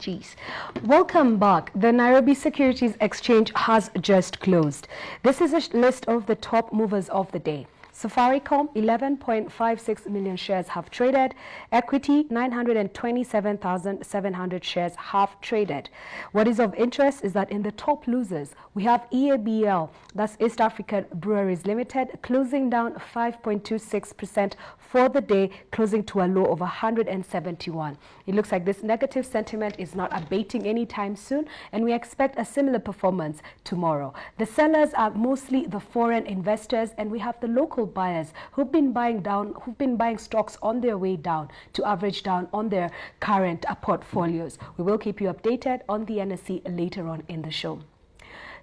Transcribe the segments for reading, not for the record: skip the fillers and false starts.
Geez. Welcome back. The Nairobi Securities Exchange has just closed. This is a list of the top movers of the day. Safaricom, 11.56 million shares have traded. Equity, 927,700 shares have traded. What is of interest is that in the top losers, we have EABL, that's East African Breweries Limited, closing down 5.26% for the day, closing to a low of 171. It looks like this negative sentiment is not abating anytime soon, and we expect a similar performance tomorrow. The sellers are mostly the foreign investors, and we have the local buyers who've been buying stocks on their way down to average down on their current portfolios. We will keep you updated on the NSE later on in the show.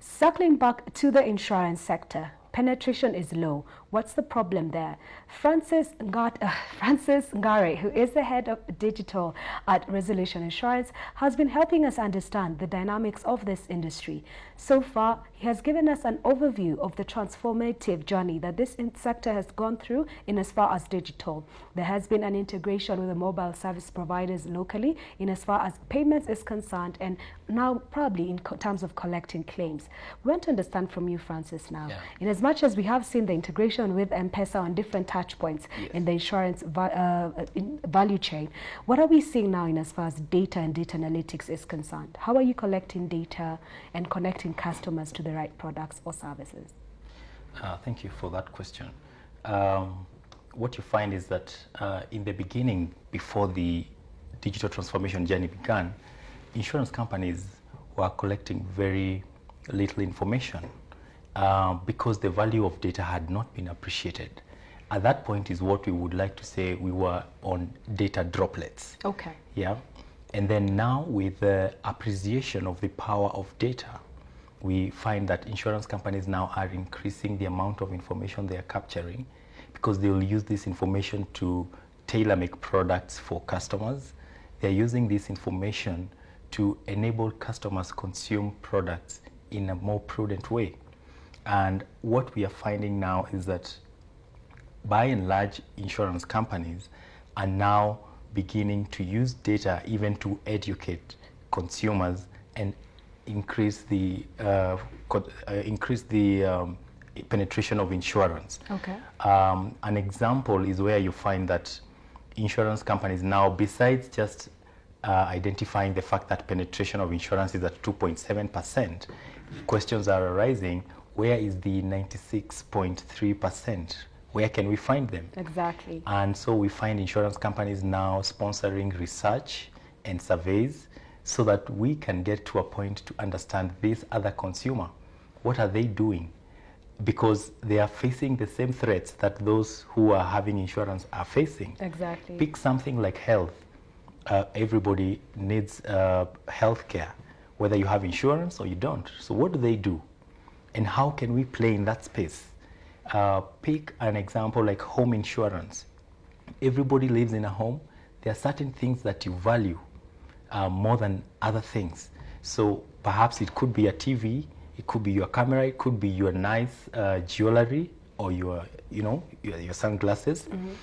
Circling back to the insurance sector, penetration is low. What's the problem there? Francis Ngari, who is the head of digital at Resolution Insurance, has been helping us understand the dynamics of this industry. So far, he has given us an overview of the transformative journey that this sector has gone through in as far as digital. There has been an integration with the mobile service providers locally in as far as payments is concerned, and now probably in terms of collecting claims. We want to understand from you, Francis, now. Yeah. In as much as we have seen the integration with M-Pesa on different touch points in the insurance value chain, what are we seeing now in as far as data and data analytics is concerned? How are you collecting data and connecting customers to the right products or services? Thank you for that question. What you find is that in the beginning, before the digital transformation journey began, insurance companies were collecting very little information because the value of data had not been appreciated. At that point is what we would like to say we were on data droplets. Okay. Yeah. And then now with the appreciation of the power of data, we find that insurance companies now are increasing the amount of information they are capturing because they will use this information to tailor-make products for customers. They're using this information to enable customers consume products in a more prudent way. And what we are finding now is that by and large, insurance companies are now beginning to use data even to educate consumers and increase the penetration of insurance. Okay. An example is where you find that insurance companies now, besides just identifying the fact that penetration of insurance is at 2.7%, questions are arising. Where is the 96.3%? Where can we find them? Exactly. And so we find insurance companies now sponsoring research and surveys so that we can get to a point to understand this other consumer. What are they doing? Because they are facing the same threats that those who are having insurance are facing. Exactly. Pick something like health. Everybody needs health care, whether you have insurance or you don't. So what do? And how can we play in that space? Pick an example like home insurance. Everybody lives in a home. There are certain things that you value more than other things. So perhaps it could be a TV, it could be your camera, it could be your nice jewelry or your sunglasses. Mm-hmm.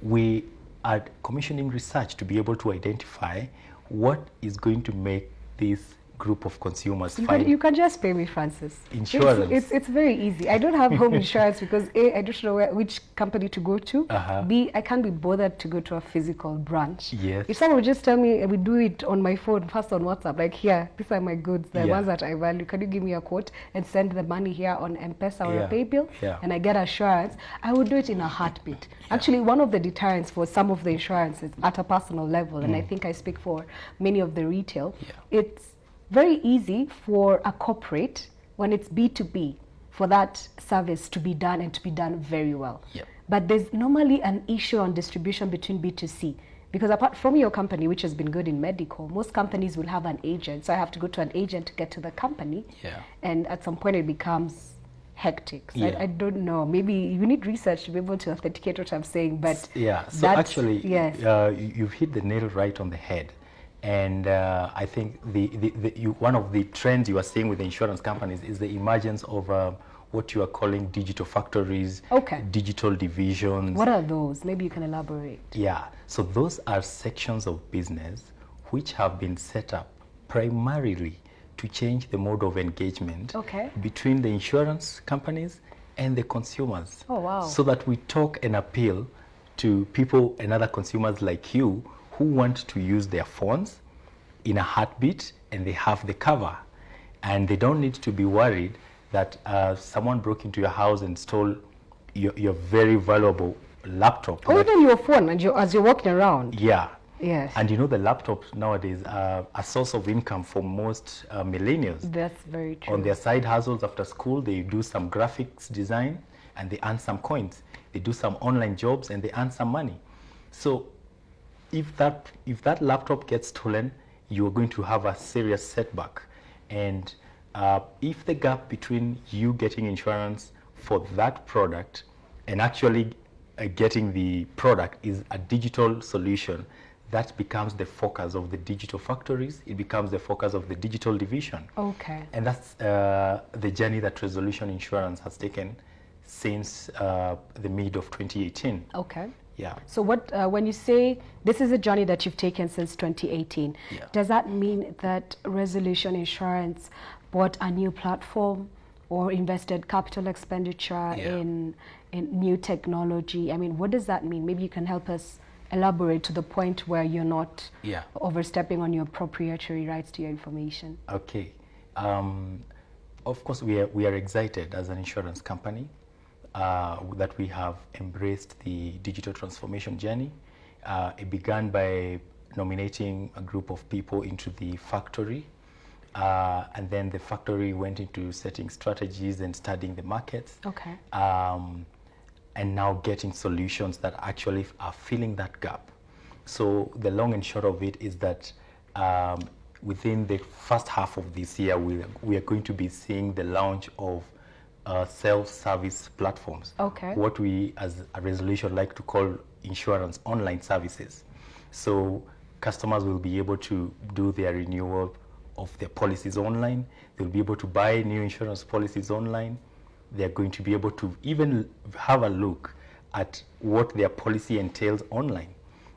We are commissioning research to be able to identify what is going to make this group of consumers find. You can just pay me, Francis. Insurance. It's very easy. I don't have home insurance because A, I don't know which company to go to. B, I can't be bothered to go to a physical branch. Yes. If someone would just tell me, I would do it on my phone, first on WhatsApp, like here, these are my goods, the ones that I value. Can you give me a quote and send the money here on M-Pesa or a pay bill? Yeah. And I get assurance. I would do it in a heartbeat. Actually, one of the deterrents for some of the insurances at a personal level, and I think I speak for many of the retail, it's very easy for a corporate, when it's B2B, for that service to be done and to be done very well. Yep. But there's normally an issue on distribution between B2C. Because apart from your company, which has been good in medical, most companies will have an agent. So I have to go to an agent to get to the company. Yeah. And at some point it becomes hectic. So I don't know. Maybe you need research to be able to authenticate what I'm saying. But yeah, so actually, you've hit the nail right on the head. And I think one of the trends you are seeing with the insurance companies is the emergence of what you are calling digital factories, digital divisions. What are those? Maybe you can elaborate. Yeah, so those are sections of business which have been set up primarily to change the mode of engagement Okay. between the insurance companies and the consumers. Oh, wow. So that we talk and appeal to people and other consumers like you who want to use their phones in a heartbeat, and they have the cover. And they don't need to be worried that someone broke into your house and stole your very valuable laptop. Or even your phone as you're walking around. Yeah. Yes. And you know, the laptops nowadays are a source of income for most millennials. That's very true. On their side hustles after school, they do some graphics design and they earn some coins. They do some online jobs and they earn some money. So if that laptop gets stolen, you're going to have a serious setback. And if the gap between you getting insurance for that product and actually getting the product is a digital solution, that becomes the focus of the digital factories. It becomes the focus of the digital division. Okay. And that's the journey that Resolution Insurance has taken since the mid of 2018. Okay. Yeah. So what, when you say this is a journey that you've taken since 2018, Yeah. does that mean that Resolution Insurance bought a new platform or invested capital expenditure in new technology? I mean, what does that mean? Maybe you can help us elaborate to the point where you're not overstepping on your proprietary rights to your information. Okay. Of course, we are excited as an insurance company that we have embraced the digital transformation journey. It began by nominating a group of people into the factory, and then the factory went into setting strategies and studying the markets. Okay. And now getting solutions that actually are filling that gap. So the long and short of it is that within the first half of this year, we are going to be seeing the launch of self-service platforms. Okay. What we as a Resolution like to call insurance online services. So customers will be able to do their renewal of their policies online. They'll be able to buy new insurance policies online. They're going to be able to even have a look at what their policy entails online.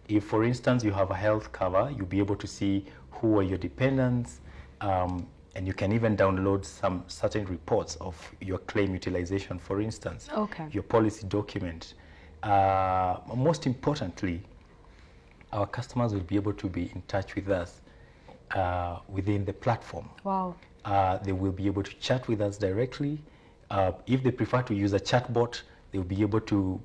If, for instance, you have a health cover, you'll be able to see who are your dependents, and you can even download some certain reports of your claim utilization, for instance, your policy document. Most importantly, our customers will be able to be in touch with us within the platform. Wow. They will be able to chat with us directly. If they prefer to use a chatbot, they'll be able to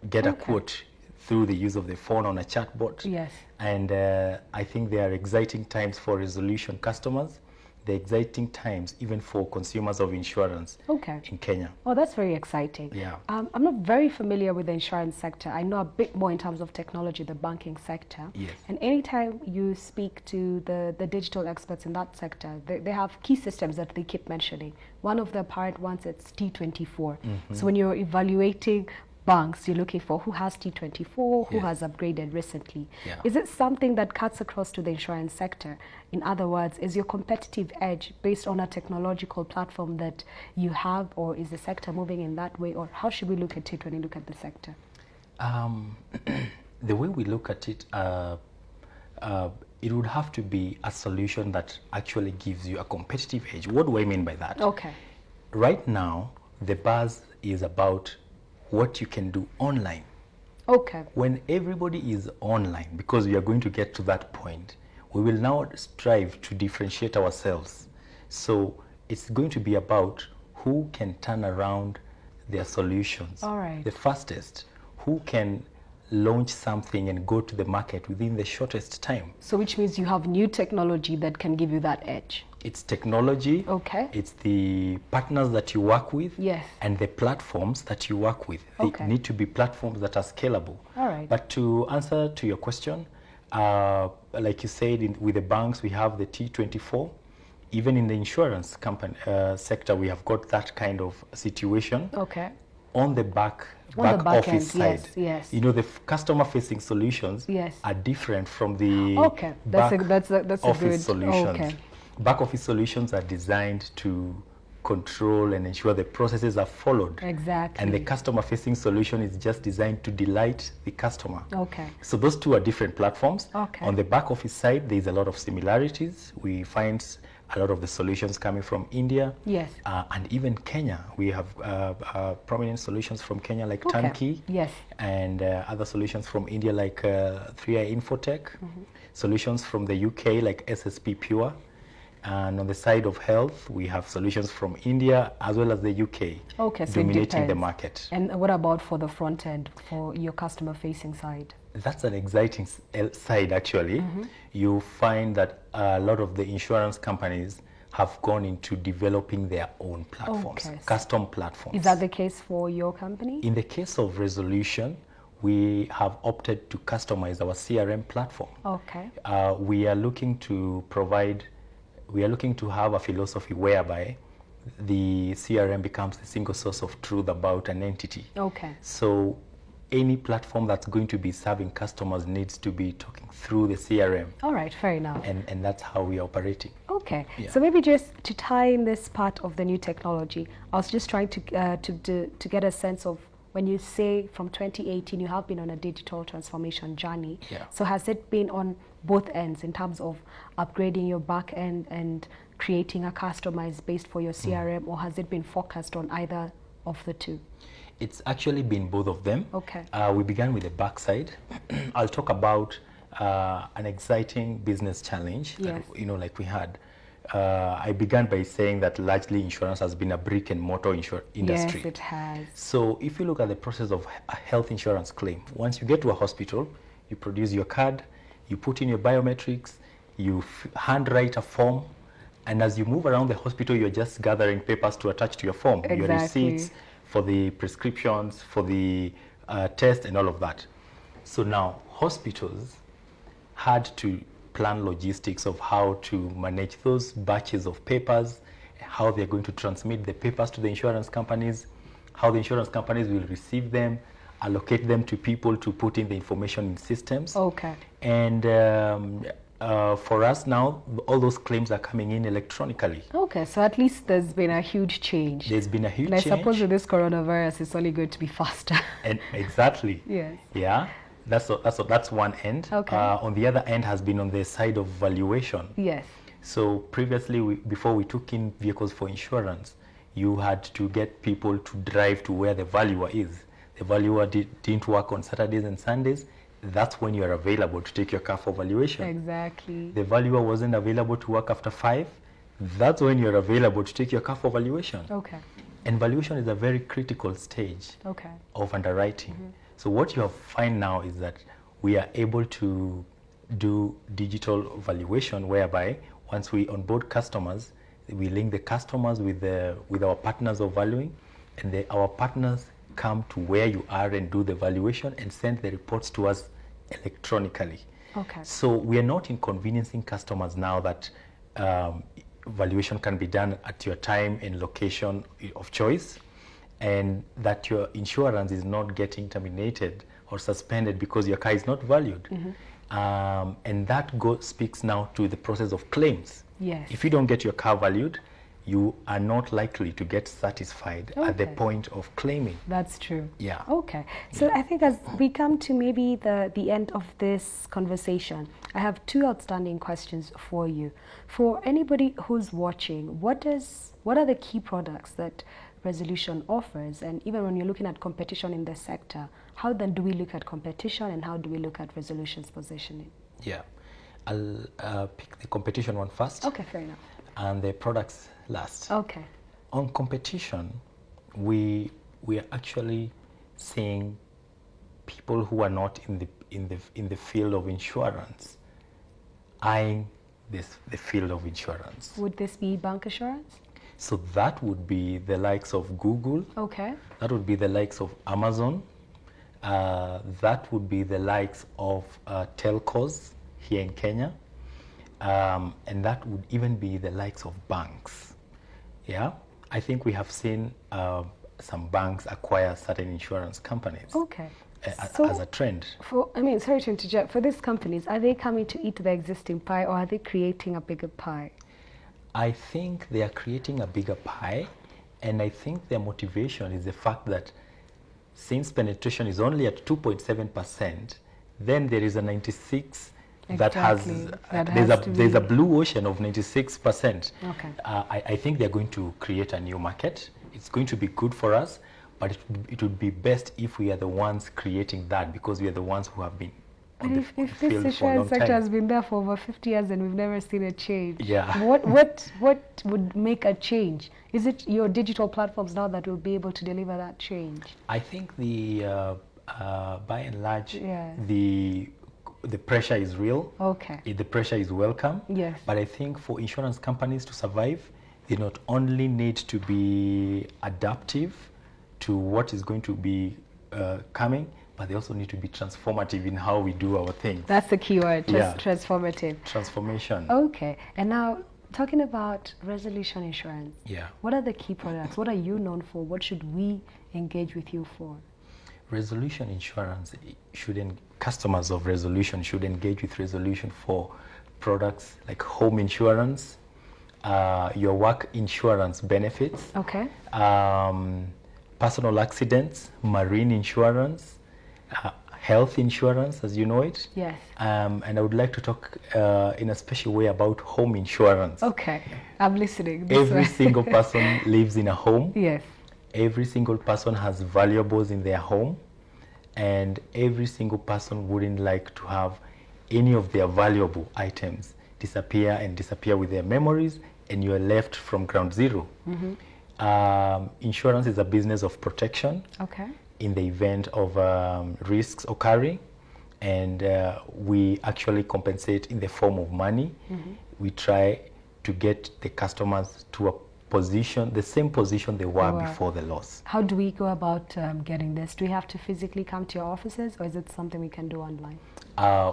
get a quote through the use of the phone on a chatbot. Yes. And I think they are exciting times for Resolution customers. They're exciting times even for consumers of insurance in Kenya. Oh, that's very exciting. Yeah. I'm not very familiar with the insurance sector. I know a bit more in terms of technology, the banking sector. Yes. And anytime you speak to the digital experts in that sector, they have key systems that they keep mentioning. One of the apparent ones, it's T24. So when you're evaluating banks, you're looking for who has T24, who has upgraded recently. Is it something that cuts across to the insurance sector? In other words, is your competitive edge based on a technological platform that you have, or is the sector moving in that way, or how should we look at it when you look at the sector? The way we look at it, it would have to be a solution that actually gives you a competitive edge. What do I mean by that? Okay. Right now, the buzz is about what you can do online. Okay. When everybody is online, because we are going to get to that point, we will now strive to differentiate ourselves. So it's going to be about who can turn around their solutions the fastest, who can launch something and go to the market within the shortest time. So which means you have new technology that can give you that edge. It's technology, it's the partners that you work with, and the platforms that you work with. They need to be platforms that are scalable. But to answer to your question, like you said, with the banks, we have the T24. Even in the insurance company sector, we have got that kind of situation. On the back office side, you know, the customer-facing solutions are different from the back office solutions. Back office solutions are designed to control and ensure the processes are followed. Exactly. And the customer-facing solution is just designed to delight the customer. Okay. So those two are different platforms. Okay. On the back office side, there's a lot of similarities. We find a lot of the solutions coming from India. Yes. And even Kenya. We have prominent solutions from Kenya like Okay. Turnkey. Yes. And other solutions from India like 3i Infotech. Solutions from the UK like SSP Pure. And on the side of health, we have solutions from India as well as the UK, Okay, so it dominating the depends. market. And what about for the front end, for your customer-facing side? That's an exciting side, actually. You find that a lot of the insurance companies have gone into developing their own platforms, Okay. custom platforms. Is that the case for your company? In the case of Resolution, we have opted to customize our CRM platform. Okay. We are looking to have a philosophy whereby the CRM becomes a single source of truth about an entity. Okay. So any platform that's going to be serving customers needs to be talking through the CRM. All right, fair enough. And that's how we are operating. Okay, Yeah. so maybe just to tie in this part of the new technology, I was just trying to get a sense of when you say from 2018 you have been on a digital transformation journey. Yeah. So has it been on both ends in terms of upgrading your back end and creating a customized base for your CRM, or has it been focused on either of the two? It's actually been both of them. Okay. We began with the backside. I'll talk about an exciting business challenge Yes. that, like we had. I began by saying that largely insurance has been a brick and mortar industry. Yes, it has. So if you look at the process of a health insurance claim, once you get to a hospital, you produce your card, you put in your biometrics, you handwrite a form, and as you move around the hospital, you're just gathering papers to attach to your form. Your Exactly. receipts for the prescriptions, for the test, and all of that. So now hospitals had to plan logistics of how to manage those batches of papers, how they're going to transmit the papers to the insurance companies, how the insurance companies will receive them, allocate them to people to put in the information in systems. Okay. And for us now, all those claims are coming in electronically. Okay, so at least there's been a huge change. There's been a huge And I change. suppose with this coronavirus, it's only going to be faster. And exactly. Yes. Yeah. That's one end. Okay. On the other end has been on the side of valuation. Yes. So previously, before we took in vehicles for insurance, you had to get people to drive to where the valuer is. The valuer didn't work on Saturdays and Sundays. That's when you are available to take your car for valuation. Exactly. The valuer wasn't available to work after 5. That's when you're available to take your car for valuation. Okay. And valuation is a very critical stage Okay. of underwriting. So what you have find now is that we are able to do digital valuation, whereby once we onboard customers, we link the customers with our partners of valuing, and our partners come to where you are and do the valuation and send the reports to us electronically. Okay. So we are not inconveniencing customers now that valuation can be done at your time and location of choice, and that your insurance is not getting terminated or suspended because your car is not valued. And that speaks now to the process of claims. Yes. If you don't get your car valued, you are not likely to get satisfied at the Okay. point of claiming. That's true. Yeah. Okay. So I think as we come to maybe the end of this conversation, I have two outstanding questions for you. For anybody who's watching, what are the key products that Resolution offers? And even when you're looking at competition in the sector, how then do we look at competition and how do we look at Resolution's positioning? Yeah. I'll pick the competition one first. Okay, fair enough. And the products last. Okay. On competition, we are actually seeing people who are not in the field of insurance eyeing the field of insurance. Would this be bank assurance? So that would be the likes of Google. Okay. That would be the likes of Amazon. That would be the likes of telcos here in Kenya. And that would even be the likes of banks. Yeah, I think we have seen some banks acquire certain insurance companies. Okay. As a trend. Sorry to interject. For these companies, are they coming to eat the existing pie or are they creating a bigger pie? I think they are creating a bigger pie, and I think their motivation is the fact that since penetration is only at 2.7%, then there is a 96 that has, there's a blue ocean of 96%. Okay. I think they're going to create a new market. It's going to be good for us, but it would be best if we are the ones creating that, because we are the ones who have been on the if field this for a insurance long sector time. has been there for over 50 years and we've never seen a change, Yeah. what would make a change? Is it your digital platforms now that will be able to deliver that change? I think the by and large, Yeah. the pressure is real. Okay. The pressure is welcome. Yes. But I think for insurance companies to survive, they not only need to be adaptive to what is going to be coming, but they also need to be transformative in how we do our things. That's the key word, Yeah. transformative. Transformation. Okay. And now, talking about resolution insurance, Yeah. what are the key products? What are you known for? What should we engage with you for? Resolution insurance customers of Resolution should engage with Resolution for products like home insurance, your work insurance benefits, Okay. Personal accidents, marine insurance, health insurance, as you know it. Yes. And I would like to talk in a special way about home insurance. Okay. I'm listening. Every single person lives in a home. Yes. Every single person has valuables in their home, and every single person wouldn't like to have any of their valuable items disappear with their memories, and you're left from ground zero. Mm-hmm. Insurance is a business of protection. Okay. In the event of risks occurring, and we actually compensate in the form of money. Mm-hmm. We try to get the customers to a position, the same position they were before the loss. How do we go about getting this? Do we have to physically come to your offices, or is it something we can do online?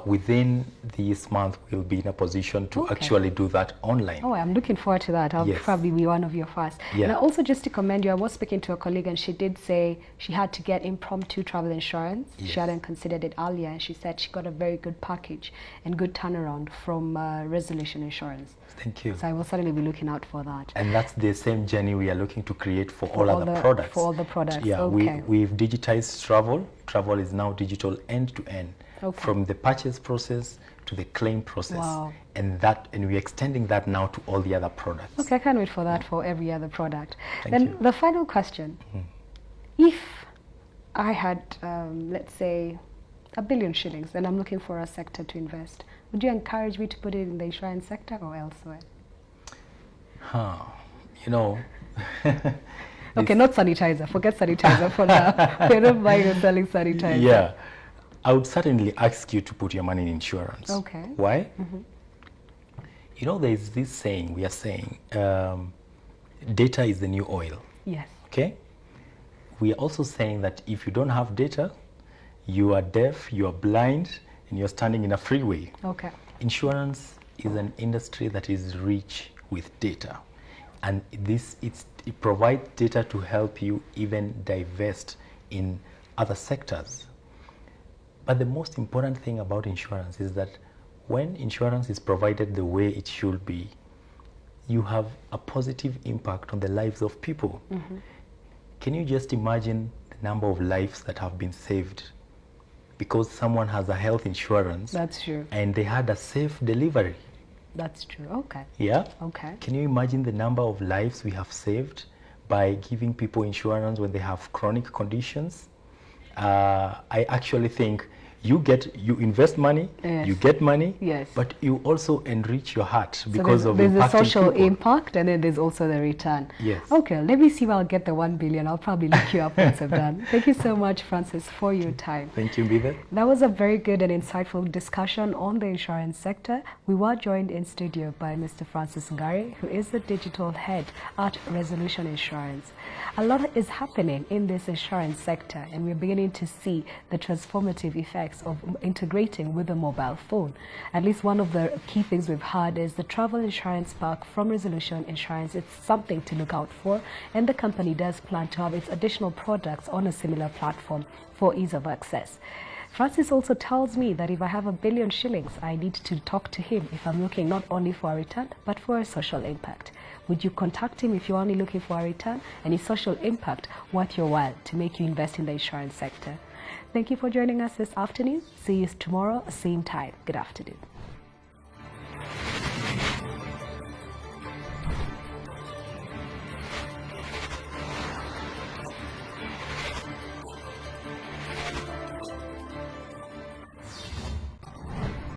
Within this month, we'll be in a position to actually do that online. Oh, I'm looking forward to that. I'll probably be one of your first. Yeah. And also, just to commend you, I was speaking to a colleague and she did say she had to get impromptu travel insurance. Yes. She hadn't considered it earlier, and she said she got a very good package and good turnaround from Resolution Insurance. Thank you. So I will certainly be looking out for that. And that's the same journey we are looking to create for all other products. For all the products, Yeah, okay. we've digitized travel. Travel is now digital end to end. Okay. From the purchase process to the claim process. Wow. And we're extending that now to all the other products. Okay, I can't wait for that for every other product. Thank Then you. the final question. If I had, let's say, $1 billion and I'm looking for a sector to invest, would you encourage me to put it in the insurance sector or elsewhere? You know. Okay, not sanitizer. Forget sanitizer for now. We're not buying or selling sanitizer. Yeah. I would certainly ask you to put your money in insurance. Okay. Why? Mm-hmm. You know, there is this saying, we are saying, data is the new oil. Yes. Okay? We are also saying that if you don't have data, you are deaf, you are blind, and you're standing in a freeway. Okay. Insurance is an industry that is rich with data. And it provides data to help you even divest in other sectors. But the most important thing about insurance is that when insurance is provided the way it should be, you have a positive impact on the lives of people. Mm-hmm. Can you just imagine the number of lives that have been saved because someone has a health insurance? That's true. And they had a safe delivery. That's true. Okay. Yeah? Okay. Can you imagine the number of lives we have saved by giving people insurance when they have chronic conditions? I actually think you invest money, yes. you get money, yes. but you also enrich your heart because of there's impacting a social people. impact, and then there's also the return. Yes. Okay, let me see if I'll get the 1 billion. I'll probably look you up once I'm done. Thank you so much, Francis, for your time. Thank you, Mbithe. That was a very good and insightful discussion on the insurance sector. We were joined in studio by Mr. Francis Ngari, who is the digital head at Resolution Insurance. A lot is happening in this insurance sector, and we're beginning to see the transformative effects of integrating with the mobile phone. At least one of the key things we've heard is the travel insurance pack from Resolution Insurance. It's something to look out for, and the company does plan to have its additional products on a similar platform for ease of access. Francis also tells me that if I have 1 billion shillings, I need to talk to him if I'm looking not only for a return, but for a social impact. Would you contact him if you're only looking for a return? And is social impact worth your while to make you invest in the insurance sector? Thank you for joining us this afternoon. See you tomorrow, same time. Good afternoon.